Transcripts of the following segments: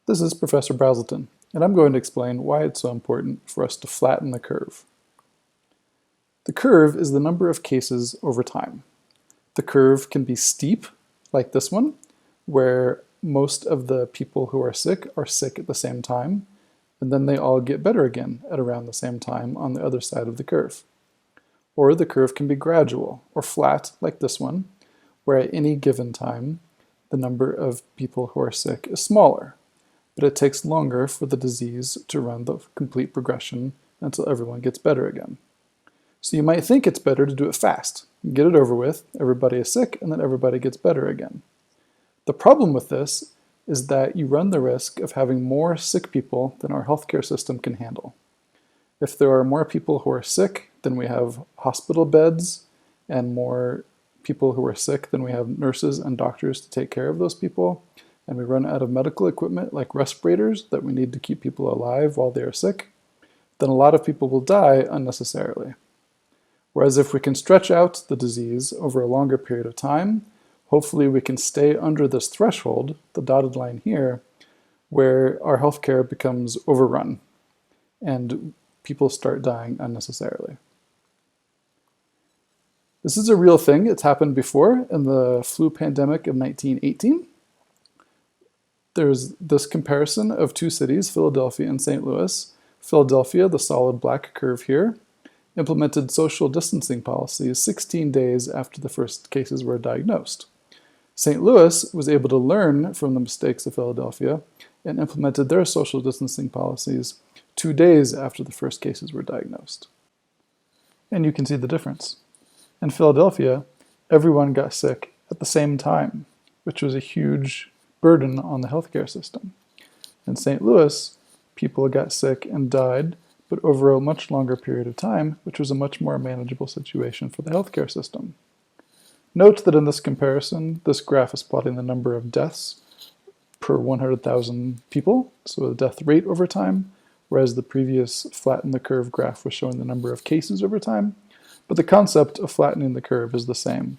This is Professor Brazelton, and I'm going to explain why it's so important for us to flatten the curve. The curve is the number of cases over time. The curve can be steep, like this one, where most of the people who are sick at the same time, and then they all get better again at around the same time on the other side of the curve. Or the curve can be gradual, or flat, like this one, where at any given time, the number of people who are sick is smaller, but it takes longer for the disease to run the complete progression until everyone gets better again. So you might think it's better to do it fast, get it over with, everybody is sick, and then everybody gets better again. The problem with this is that you run the risk of having more sick people than our healthcare system can handle. If there are more people who are sick than we have hospital beds, and more people who are sick than we have nurses and doctors to take care of those people, and we run out of medical equipment like respirators that we need to keep people alive while they are sick, then a lot of people will die unnecessarily. Whereas if we can stretch out the disease over a longer period of time, hopefully we can stay under this threshold, the dotted line here, where our healthcare becomes overrun and people start dying unnecessarily. This is a real thing. It's happened before in the flu pandemic of 1918. There's this comparison of two cities, Philadelphia and St. Louis. Philadelphia, the solid black curve here, implemented social distancing policies 16 days after the first cases were diagnosed. St. Louis was able to learn from the mistakes of Philadelphia and implemented their social distancing policies 2 days after the first cases were diagnosed. And you can see the difference. In Philadelphia, everyone got sick at the same time, which was a huge burden on the healthcare system. In St. Louis, people got sick and died, but over a much longer period of time, which was a much more manageable situation for the healthcare system. Note that in this comparison, this graph is plotting the number of deaths per 100,000 people, so the death rate over time, whereas the previous flatten the curve graph was showing the number of cases over time. But the concept of flattening the curve is the same,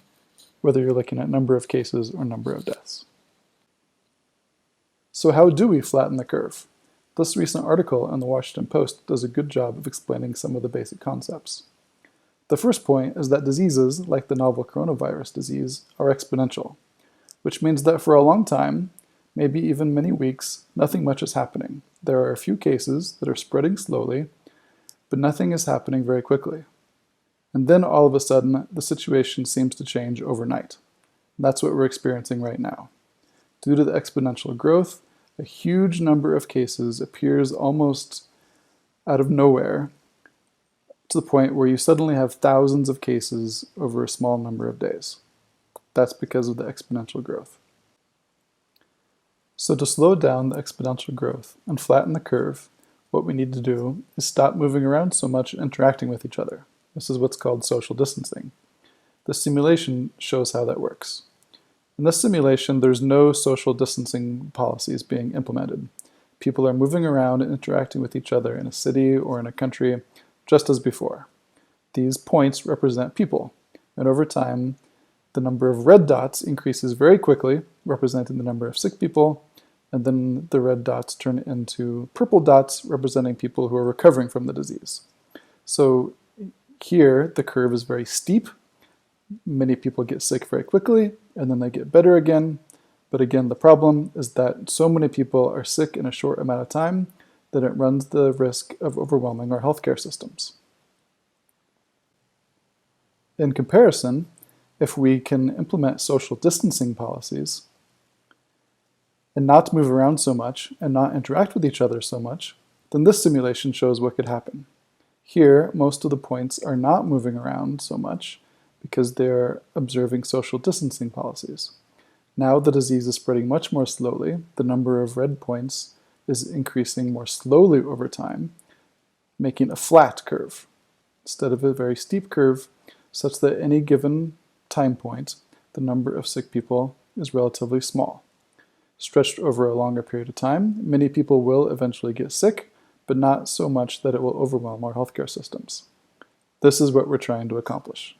whether you're looking at number of cases or number of deaths. So how do we flatten the curve? This recent article in the Washington Post does a good job of explaining some of the basic concepts. The first point is that diseases, like the novel coronavirus disease, are exponential, which means that for a long time, maybe even many weeks, nothing much is happening. There are a few cases that are spreading slowly, but nothing is happening very quickly. And then all of a sudden, the situation seems to change overnight. That's what we're experiencing right now. Due to the exponential growth, a huge number of cases appears almost out of nowhere to the point where you suddenly have thousands of cases over a small number of days. That's because of the exponential growth. So to slow down the exponential growth and flatten the curve, what we need to do is stop moving around so much and interacting with each other. This is what's called social distancing. The simulation shows how that works. In this simulation, there's no social distancing policies being implemented. People are moving around and interacting with each other in a city or in a country just as before. These points represent people, and over time, the number of red dots increases very quickly, representing the number of sick people, and then the red dots turn into purple dots, representing people who are recovering from the disease. So here, the curve is very steep. Many people get sick very quickly, and then they get better again. But again, the problem is that so many people are sick in a short amount of time that it runs the risk of overwhelming our healthcare systems. In comparison, if we can implement social distancing policies and not move around so much and not interact with each other so much, then this simulation shows what could happen. Here, most of the points are not moving around so much because they're observing social distancing policies. Now the disease is spreading much more slowly. The number of red points is increasing more slowly over time, making a flat curve instead of a very steep curve, such that any given time point, the number of sick people is relatively small. Stretched over a longer period of time, many people will eventually get sick, but not so much that it will overwhelm our healthcare systems. This is what we're trying to accomplish.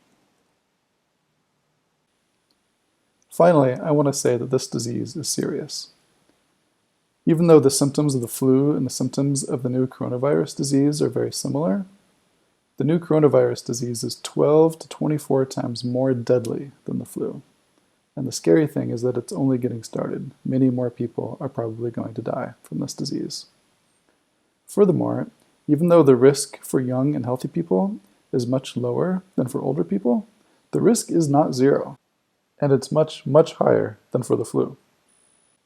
Finally, I want to say that this disease is serious. Even though the symptoms of the flu and the symptoms of the new coronavirus disease are very similar, the new coronavirus disease is 12 to 24 times more deadly than the flu. And the scary thing is that it's only getting started. Many more people are probably going to die from this disease. Furthermore, even though the risk for young and healthy people is much lower than for older people, the risk is not zero, and it's much, much higher than for the flu.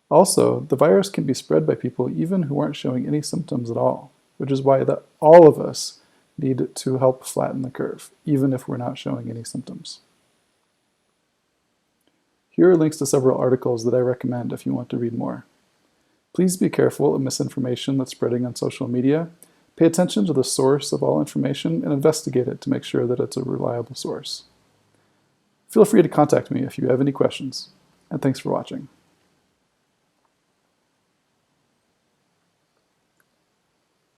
Also, the virus can be spread by people even who aren't showing any symptoms at all, which is why all of us need to help flatten the curve, even if we're not showing any symptoms. Here are links to several articles that I recommend if you want to read more. Please be careful of misinformation that's spreading on social media. Pay attention to the source of all information and investigate it to make sure that it's a reliable source. Feel free to contact me if you have any questions, and thanks for watching.